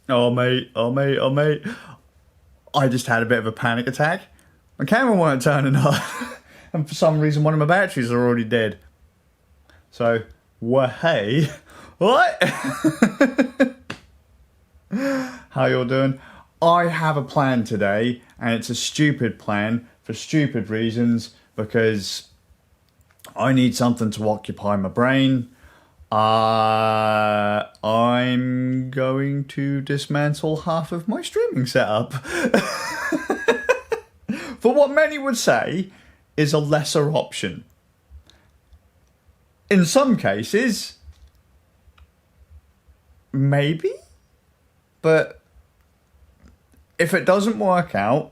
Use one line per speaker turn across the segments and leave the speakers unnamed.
Oh mate, oh mate, oh mate. I just had a bit of a panic attack. My camera weren't turning on. And for some reason one of my batteries are already dead. So, hey, what? How y'all doing? I have a plan today, and it's a stupid plan for stupid reasons, because I need something to occupy my brain. I'm going to dismantle half of my streaming setup. For what many would say is a lesser option. In some cases, maybe, but if it doesn't work out,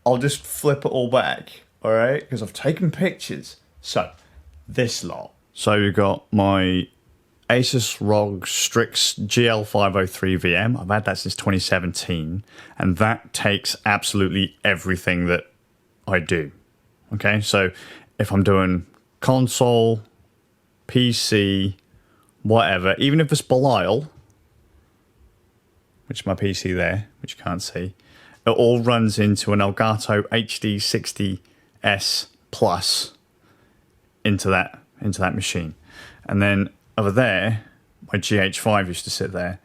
I'll just flip it all back, alright? Because I've taken pictures. So, this lot. So you've got my ASUS Rog Strix GL503VM. I've had that since 2017, and that takes absolutely everything that I do. Okay, so if I'm doing console, PC, whatever, even if it's Belial, which is my PC there, which you can't see, it all runs into an Elgato HD60S Plus into that machine. And then over there, my GH5 used to sit there.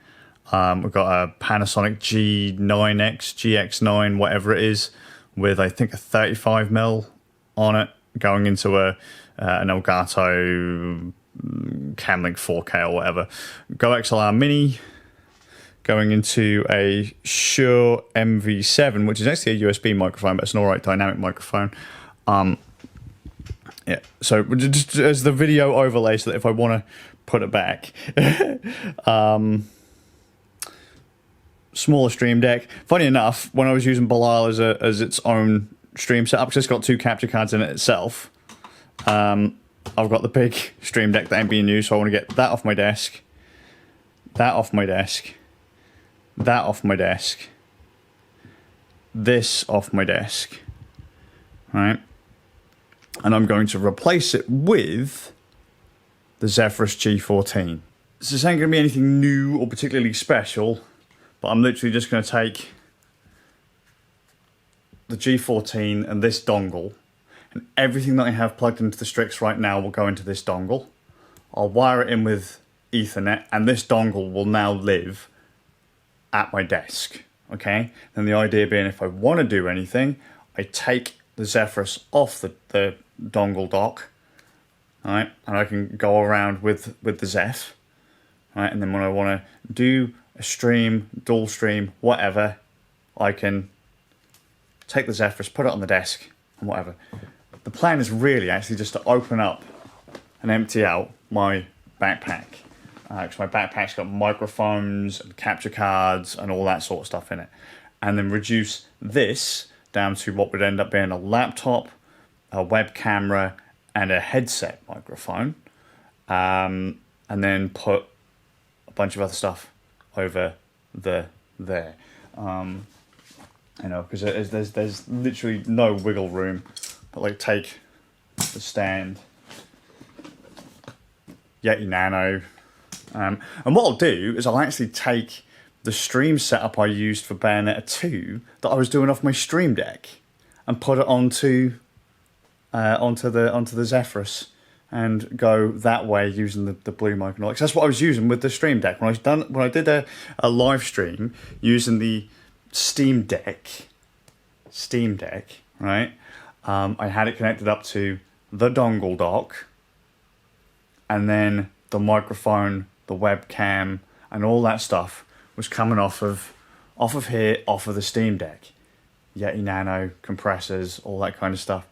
We've got a Panasonic G9X, GX9, whatever it is, with I think a 35mm on it, going into an Elgato Camlink 4K or whatever. Go XLR Mini, going into a Shure MV7, which is actually a USB microphone, but it's an alright dynamic microphone. Yeah, so just as the video overlay, so that if I want to put it back. Smaller stream deck. Funny enough, when I was using Belial as its own stream setup, because it's got 2 capture cards in it itself, I've got the big stream deck that ain't being used, so I want to get that off my desk, that off my desk, that off my desk, this off my desk, right? And I'm going to replace it with the Zephyrus G14. So this ain't going to be anything new or particularly special, but I'm literally just going to take the G14 and this dongle, and everything that I have plugged into the Strix right now will go into this dongle. I'll wire it in with Ethernet, and this dongle will now live at my desk, okay? And the idea being, if I want to do anything, I take the Zephyrus off the dongle dock, right, and I can go around with the Zeph, right, and then when I want to do a stream, dual stream, whatever, I can take the Zephyrus, put it on the desk, and whatever. The plan is really actually just to open up and empty out my backpack, because my backpack's got microphones and capture cards and all that sort of stuff in it, and then reduce this down to what would end up being a laptop, a web camera, and a headset microphone, and then put a bunch of other stuff over there. You know, because there's literally no wiggle room. But like, take the stand, Yetti Nano, and what I'll do is I'll actually take the stream setup I used for Bayonetta 2 that I was doing off my Stream Deck and put it onto the Zephyrus and go that way using the blue mic and all. 'Cause that's what I was using with the Stream Deck when I did a live stream using the Steam Deck, right? I had it connected up to the dongle dock, and then the microphone, the webcam, and all that stuff was coming off of here, off of the Steam Deck. Yetti Nano, compressors, all that kind of stuff.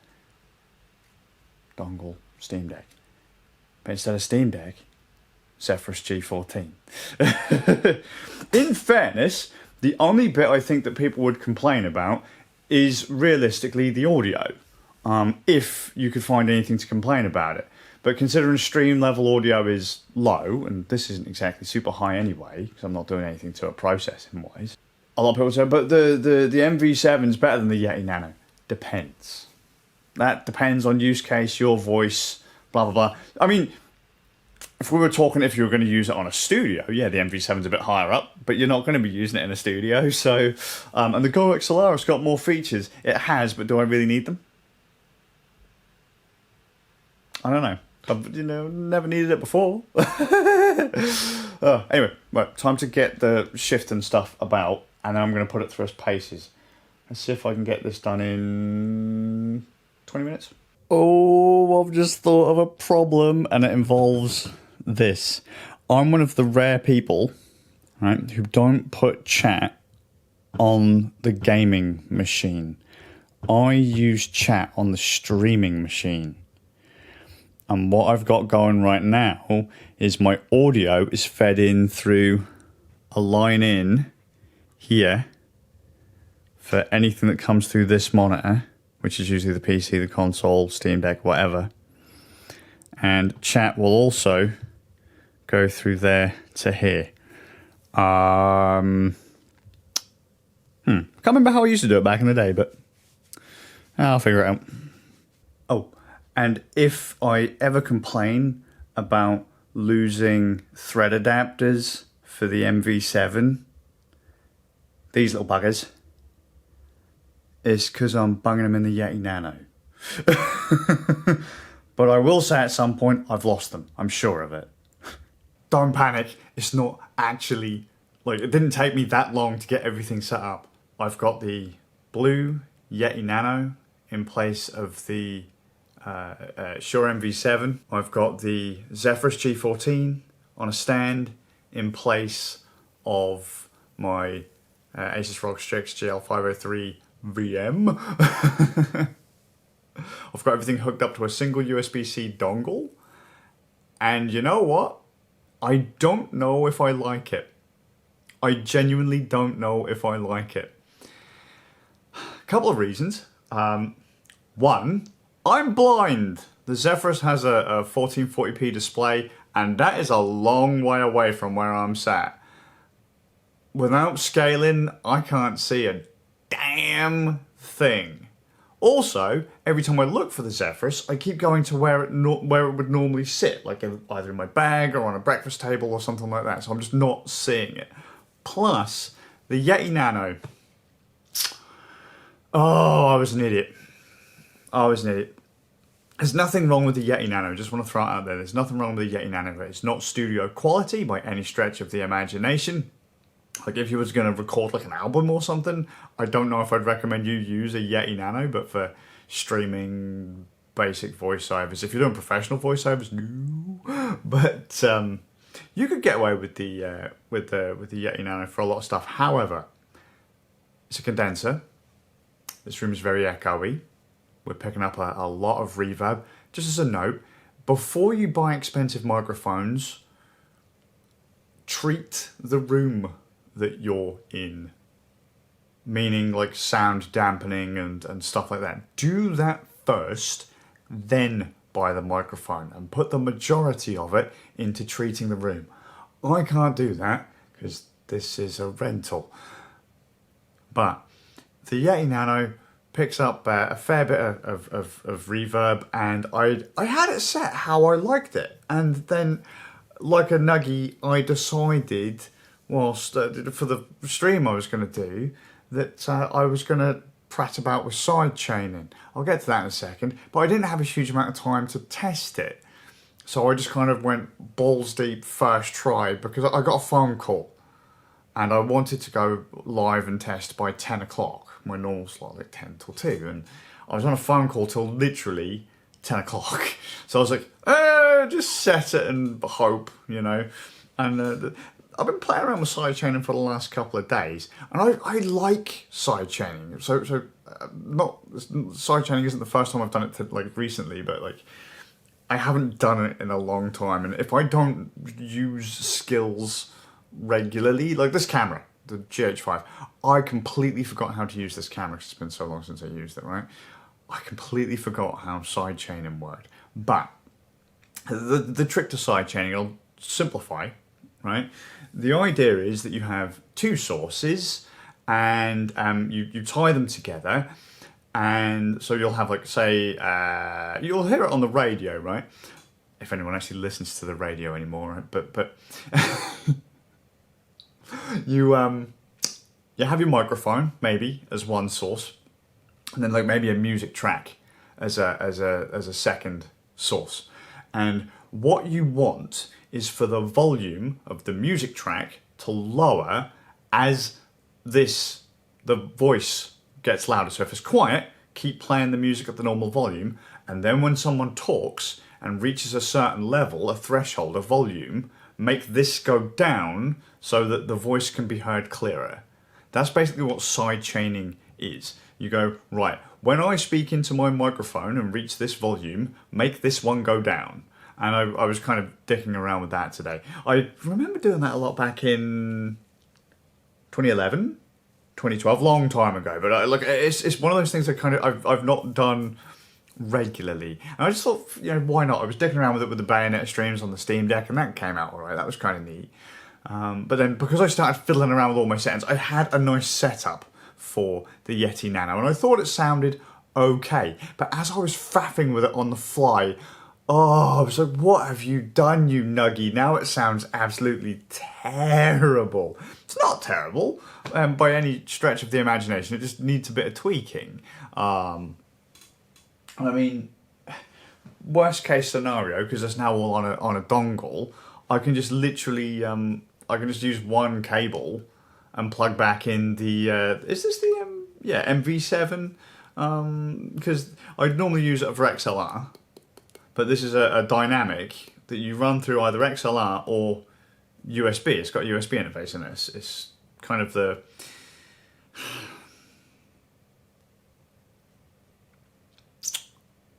Dongle, Steam Deck. But instead of Steam Deck, Zephyrus G14. In fairness, the only bit I think that people would complain about is realistically the audio. If you could find anything to complain about it. But considering stream level audio is low, and this isn't exactly super high anyway, because I'm not doing anything to it processing wise. A lot of people say, but the MV7 is better than the Yetti Nano. Depends. That depends on use case, your voice, blah, blah, blah. I mean, if we were talking if you were going to use it on a studio, yeah, the MV7's a bit higher up, but you're not going to be using it in a studio. So, and the Go XLR has got more features. It has, but do I really need them? I don't know. I've never needed it before. Anyway, right, time to get the shift and stuff about, and then I'm going to put it through its paces. Let's see if I can get this done in 20 minutes. Oh, I've just thought of a problem, and it involves this. I'm one of the rare people, right, who don't put chat on the gaming machine. I use chat on the streaming machine. And what I've got going right now is my audio is fed in through a line in here for anything that comes through this monitor, which is usually the PC, the console, Steam Deck, whatever. And chat will also go through there to here. Can't remember how I used to do it back in the day, but I'll figure it out. Oh, and if I ever complain about losing thread adapters for the MV7, these little buggers, it's because I'm bunging them in the Yetti Nano. But I will say at some point I've lost them. I'm sure of it. Don't panic. It's not actually, like, it didn't take me that long to get everything set up. I've got the Blue Yetti Nano in place of the Shure MV7. I've got the Zephyrus G14 on a stand in place of my ASUS Rog Strix GL503VM. I've got everything hooked up to a single USB-C dongle. And you know what? I don't know if I like it. I genuinely don't know if I like it. A couple of reasons. One, I'm blind. The Zephyrus has a 1440p display, and that is a long way away from where I'm sat. Without scaling, I can't see a damn thing. Also, every time I look for the Zephyrus, I keep going to where it would normally sit, like either in my bag or on a breakfast table or something like that, so I'm just not seeing it. Plus, the Yetti Nano. Oh, I was an idiot. There's nothing wrong with the Yetti Nano, I just want to throw it out there. There's nothing wrong with the Yetti Nano. It's not studio quality by any stretch of the imagination. Like if you was going to record like an album or something, I don't know if I'd recommend you use a Yetti Nano, but for streaming basic voiceovers, if you're doing professional voiceovers, no. But you could get away with the Yetti Nano for a lot of stuff. However, it's a condenser. This room is very echoey. We're picking up a lot of reverb. Just as a note, before you buy expensive microphones, treat the room that you're in. Meaning like sound dampening and stuff like that. Do that first, then buy the microphone and put the majority of it into treating the room. I can't do that because this is a rental. But the Yetti Nano picks up a fair bit of reverb, and I had it set how I liked it. And then, like a nuggie, I decided, whilst for the stream I was going to do, that I was going to prat about with side chaining. I'll get to that in a second, but I didn't have a huge amount of time to test it. So I just kind of went balls deep first try, because I got a phone call and I wanted to go live and test by 10 o'clock. My normal slot, like 10 till 2, and I was on a phone call till literally 10 o'clock. So I was like, just set it and hope, you know. And I've been playing around with sidechaining for the last couple of days, and I like sidechaining. So not sidechaining isn't the first time I've done it like recently, but like I haven't done it in a long time. And if I don't use skills regularly, like this camera, the GH5, I completely forgot how to use this camera because it's been so long since I used it, right? I completely forgot how sidechaining worked. But the trick to sidechaining, I'll simplify, right? The idea is that you have two sources and you tie them together, and so you'll have, like, say, you'll hear it on the radio, right? if anyone actually listens to the radio anymore, right? But you have your microphone maybe as one source, and then like maybe a music track as a second source. And what you want is for the volume of the music track to lower as the voice gets louder. So if it's quiet, keep playing the music at the normal volume, and then when someone talks and reaches a certain level, a threshold of volume, make this go down so that the voice can be heard clearer. That's basically what side chaining is. You go, right, when I speak into my microphone and reach this volume, make this one go down. And I was kind of dicking around with that today. I remember doing that a lot back in 2011, 2012, long time ago. But look, it's one of those things that kind of I've not done regularly. And I just thought, why not? I was dicking around with it with the Bayonetta streams on the Steam Deck, and that came out all right. That was kind of neat. But then because I started fiddling around with all my settings, I had a nice setup for the Yetti Nano, and I thought it sounded okay. But as I was faffing with it on the fly, I was like, what have you done, you nuggy? Now it sounds absolutely terrible. It's not terrible by any stretch of the imagination. It just needs a bit of tweaking. I mean, worst case scenario, because it's now all on a dongle, I can just literally, I can just use one cable and plug back in the, is this the, MV7? Because I'd normally use it for XLR. But this is a dynamic that you run through either XLR or USB. It's got a USB interface in it. It's kind of the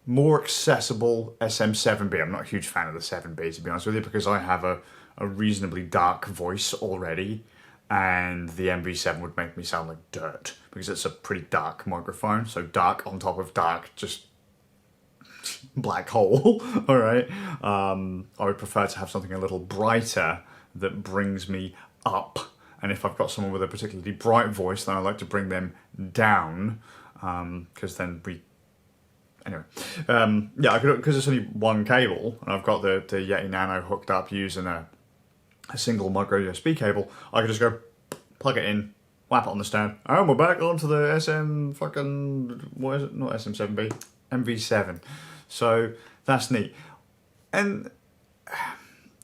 more accessible SM7B. I'm not a huge fan of the 7B, to be honest with you, because I have a reasonably dark voice already, and the MV7 would make me sound like dirt, because it's a pretty dark microphone. So dark on top of dark, just black hole. All right. I would prefer to have something a little brighter that brings me up, and if I've got someone with a particularly bright voice, then I like to bring them down, because then I could, because it's only one cable, and I've got the Yetti Nano hooked up using a single micro USB cable. I could just go plug it in, whap it on the stand, and we're back onto the what is it? Not SM7B, MV7. So that's neat. And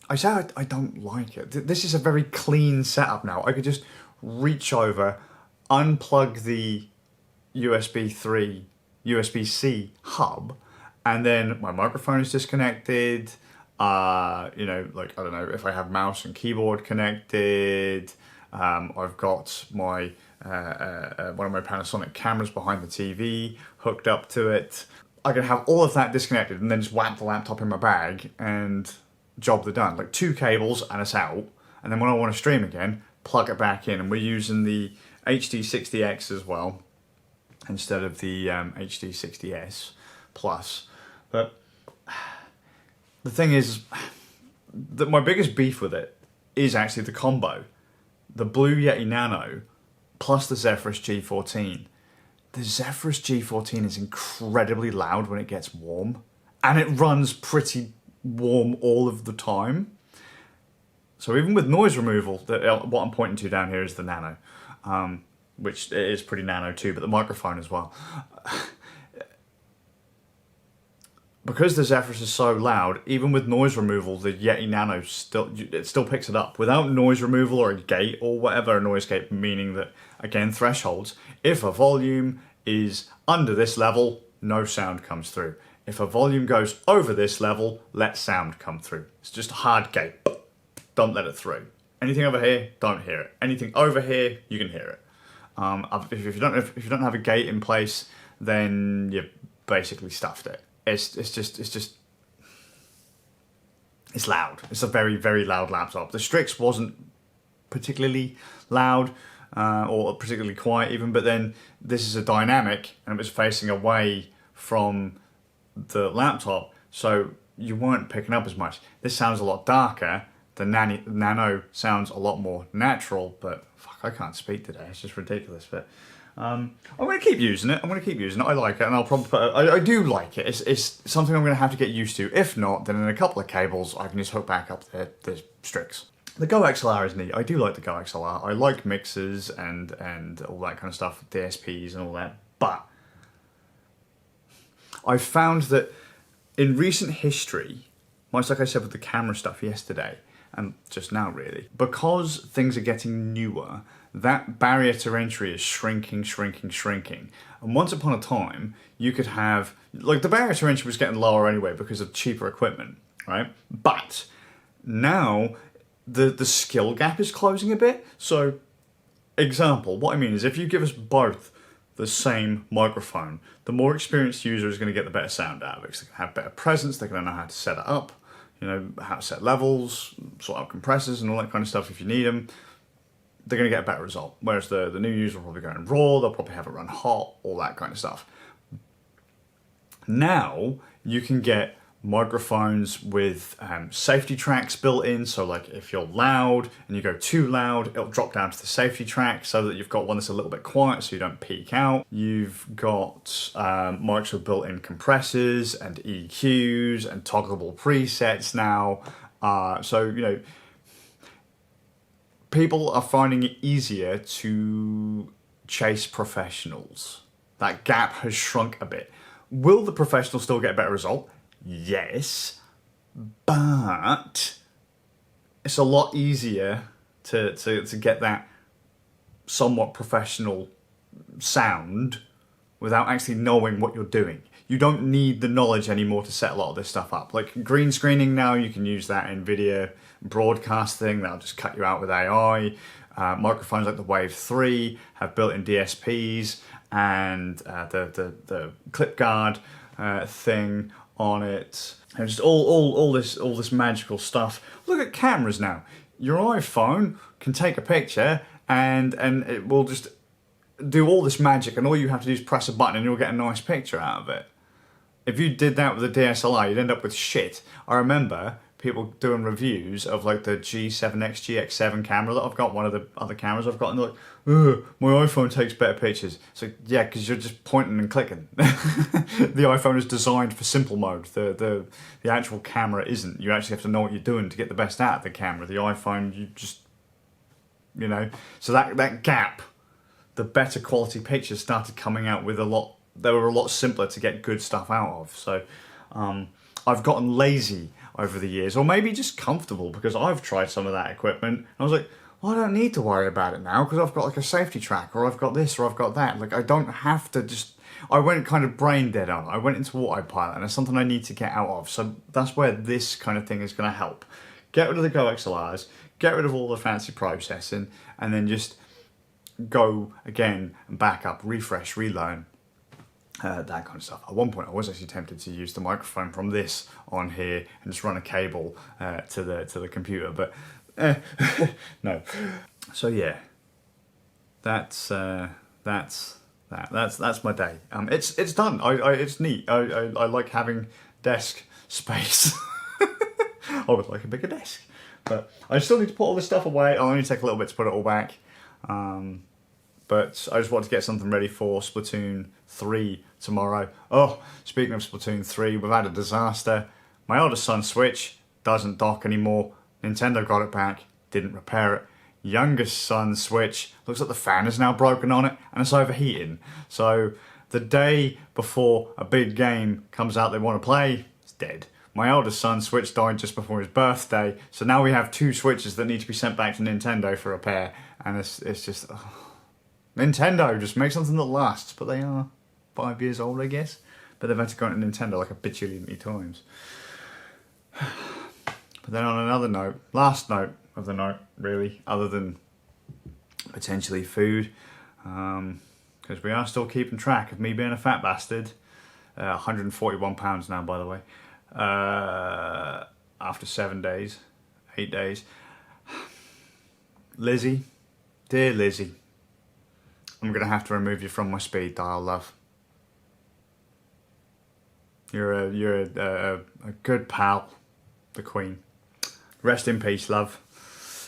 I say I don't like it. This is a very clean setup now. I could just reach over, unplug the USB-C hub, and then my microphone is disconnected. I don't know if I have mouse and keyboard connected. I've got my one of my Panasonic cameras behind the TV hooked up to it. I can have all of that disconnected and then just whap the laptop in my bag and job the done. Like 2 cables and it's out. And then when I want to stream again, plug it back in. And we're using the HD60X as well, instead of the HD60S Plus. But the thing is that my biggest beef with it is actually the combo. The Blue Yetti Nano plus the Zephyrus G14. The Zephyrus G14 is incredibly loud when it gets warm, and it runs pretty warm all of the time. So even with noise removal, what I'm pointing to down here is the Nano, which is pretty nano too, but the microphone as well. Because the Zephyrus is so loud, even with noise removal, the Yetti Nano still picks it up. Without noise removal or a gate or whatever, a noise gate, meaning that, again, thresholds, if a volume is under this level, no sound comes through. If a volume goes over this level, let sound come through. It's just a hard gate. Don't let it through. Anything over here, don't hear it. Anything over here, you can hear it. If you don't have a gate in place, then you basically stuffed it. It's loud. It's a very, very loud laptop. The Strix wasn't particularly loud or particularly quiet even, but then this is a dynamic and it was facing away from the laptop, so you weren't picking up as much. This sounds a lot darker The Nano sounds a lot more natural, but fuck, I can't speak today. It's just ridiculous. But I'm going to keep using it. I like it, and I'll probably I do like it. It's something I'm going to have to get used to. If not, then in a couple of cables, I can just hook back up the Strix. The Go XLR is neat. I do like the Go XLR. I like mixers and all that kind of stuff, DSPs and all that. But I've found that in recent history, much like I said with the camera stuff yesterday, and just now really, because things are getting newer, that barrier to entry is shrinking. And once upon a time, you could have, like the barrier to entry was getting lower anyway because of cheaper equipment, right? But now the skill gap is closing a bit. So, example, what I mean is if you give us both the same microphone, the more experienced user is going to get the better sound out of it. So they can have better presence, they're going to know how to set it up, you know, how to set levels, sort out compressors and all that kind of stuff if you need them. They're going to get a better result. Whereas the new user will probably go in raw, they'll probably have it run hot, all that kind of stuff. Now, you can get microphones with safety tracks built in, so like if you're loud and you go too loud, it'll drop down to the safety track so that you've got one that's a little bit quiet so you don't peak out. You've got mics with built-in compressors and EQs and toggleable presets now. So, you know, people are finding it easier to chase professionals. That gap has shrunk a bit. Will the professional still get a better result? Yes, but it's a lot easier to get that somewhat professional sound without actually knowing what you're doing. You don't need the knowledge anymore to set a lot of this stuff up. Like green screening now, you can use that in video broadcasting. That'll just cut you out with AI. Microphones like the Wave 3 have built-in DSPs and the clip guard thing on it, and just all this magical stuff. Look at cameras now. Your iPhone can take a picture and it will just do all this magic, and all you have to do is press a button and you'll get a nice picture out of it. If you did that with a DSLR, you'd end up with shit. I remember people doing reviews of like the G7X, GX7 camera that I've got, one of the other cameras I've got, and they're like, ugh, my iPhone takes better pictures. So yeah, because you're just pointing and clicking. The iPhone is designed for simple mode. The actual camera isn't. You actually have to know what you're doing to get the best out of the camera. The iPhone, you just, you know. So that gap, the better quality pictures started coming out with they were a lot simpler to get good stuff out of. So I've gotten lazy over the years, or maybe just comfortable, because I've tried some of that equipment and I was like, well, I don't need to worry about it now because I've got like a safety track, or I've got this, or I've got that. Like I don't have to just, I went kind of brain dead on it. I went into autopilot, and it's something I need to get out of. So that's where this kind of thing is going to help. Get rid of the Go XLRs, get rid of all the fancy processing, and then just go again and back up, refresh, relearn. That kind of stuff. At one point I was actually tempted to use the microphone from this on here and just run a cable to the computer, but no. So yeah, that's my day. It's done. It's neat. I like having desk space. I would like a bigger desk, but I still need to put all this stuff away. I'll only take a little bit to put it all back. But I just want to get something ready for Splatoon 3 tomorrow. Oh, speaking of Splatoon 3, we've had a disaster. My oldest son's Switch doesn't dock anymore. Nintendo got it back, didn't repair it. Youngest son's Switch, looks like the fan is now broken on it and it's overheating. So the day before a big game comes out they want to play, it's dead. My oldest son's Switch died just before his birthday, so now we have 2 Switches that need to be sent back to Nintendo for repair, and it's just... Oh. Nintendo, just make something that lasts, but they are 5 years old, I guess. But they've had to go into Nintendo like a bajillion times. But then on another note, last note of the night, really, other than potentially food, because we are still keeping track of me being a fat bastard. 141 pounds now, by the way. After 7 days, 8 days. Lizzie, dear Lizzie, I'm going to have to remove you from my speed dial, love. You're a good pal, the Queen. Rest in peace, love.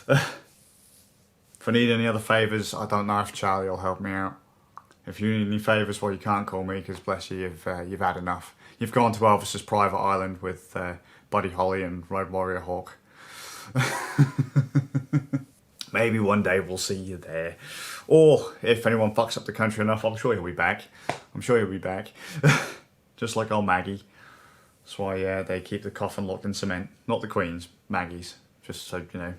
If I need any other favours, I don't know if Charlie will help me out. If you need any favours, well, you can't call me, because bless you, you've had enough. You've gone to Elvis's private island with Buddy Holly and Road Warrior Hawk. Maybe one day we'll see you there. Or if anyone fucks up the country enough, I'm sure he'll be back. I'm sure he'll be back. Just like old Maggie. That's why they keep the coffin locked in cement. Not the Queen's, Maggie's. Just so, you know,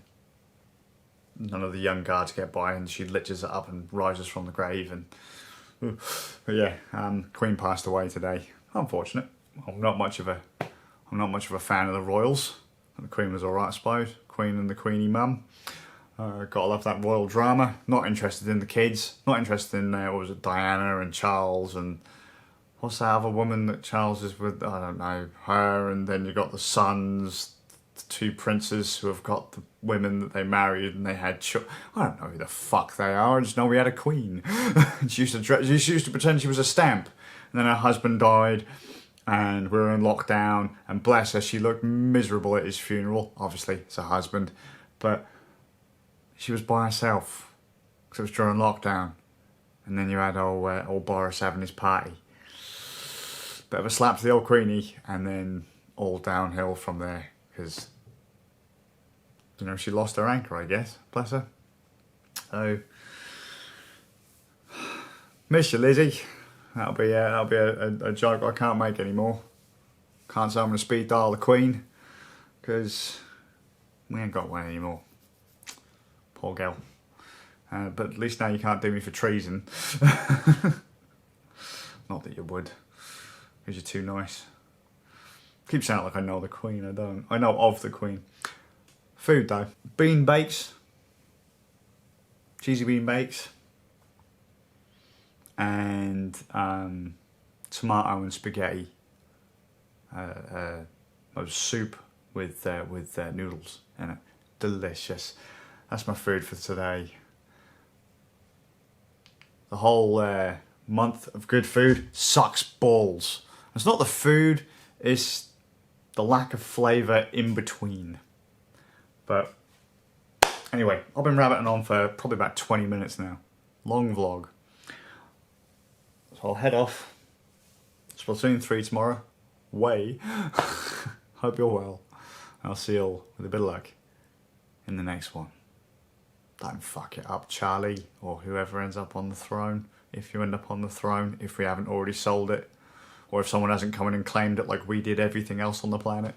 none of the young guards get by and she liches it up and rises from the grave. And but yeah, Queen passed away today. Unfortunate. I'm not much of a fan of the royals. The Queen was alright, I suppose. Queen and the Queenie mum. Gotta love that royal drama. Not interested in the kids. Not interested in, what was it, Diana and Charles and what's that other woman that Charles is with? I don't know. Her, and then you got the sons, the two princes who have got the women that they married and they had I don't know who the fuck they are. I just know we had a queen. she used to pretend she was a stamp. And then her husband died and we were in lockdown, and bless her, she looked miserable at his funeral. Obviously, it's her husband. But she was by herself because it was during lockdown. And then you had old Boris having his party. Bit of a slap to the old Queenie, and then all downhill from there, because, you know, she lost her anchor, I guess. Bless her. So, miss you, Lizzie. That'll be a joke I can't make anymore. Can't say I'm gonna speed dial the Queen, because we ain't got one anymore. Poor girl. But at least now you can't do me for treason. Not that you would, because you're too nice. Keep saying it like I know the Queen, I don't. I know of the Queen. Food though. Bean bakes. Cheesy bean bakes. And tomato and spaghetti. Soup with noodles in it. Delicious. That's my food for today. The whole month of good food sucks balls. It's not the food, it's the lack of flavour in between. But anyway, I've been rabbiting on for probably about 20 minutes now. Long vlog. So I'll head off. Splatoon 3 tomorrow. Way. Hope you're well. I'll see you all with a bit of luck in the next one. Don't fuck it up, Charlie, or whoever ends up on the throne. If you end up on the throne, if we haven't already sold it, or if someone hasn't come in and claimed it like we did everything else on the planet.